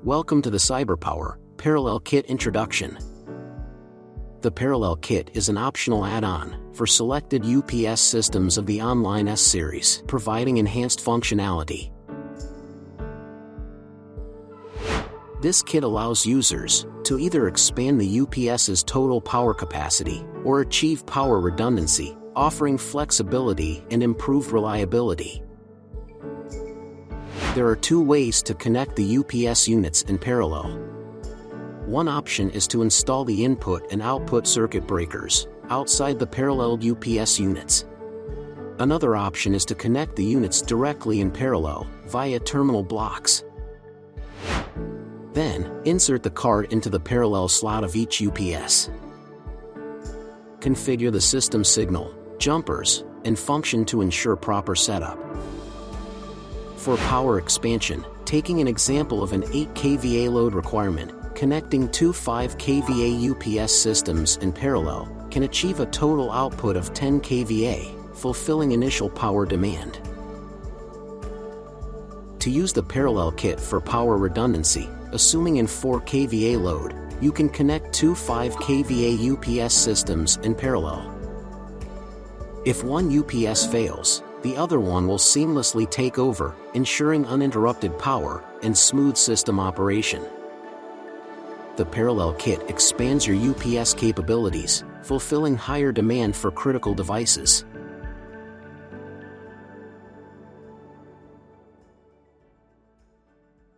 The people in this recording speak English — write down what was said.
Welcome to the CyberPower Parallel Kit Introduction. The Parallel Kit is an optional add-on for selected UPS systems of the Online S series, providing enhanced functionality. This kit allows users to either expand the UPS's total power capacity or achieve power redundancy, offering flexibility and improved reliability. There are two ways to connect the UPS units in parallel. One option is to install the input and output circuit breakers outside the paralleled UPS units. Another option is to connect the units directly in parallel via terminal blocks. Then, insert the card into the parallel slot of each UPS. Configure the system signal, jumpers, and function to ensure proper setup. For power expansion, taking an example of an 8 kVA load requirement, connecting two 5 kVA UPS systems in parallel can achieve a total output of 10 kVA, fulfilling initial power demand. To use the parallel kit for power redundancy, assuming in 4 kVA load, you can connect two 5 kVA UPS systems in parallel. If one UPS fails, the other one will seamlessly take over, ensuring uninterrupted power and smooth system operation. The Parallel Kit expands your UPS capabilities, fulfilling higher demand for critical devices.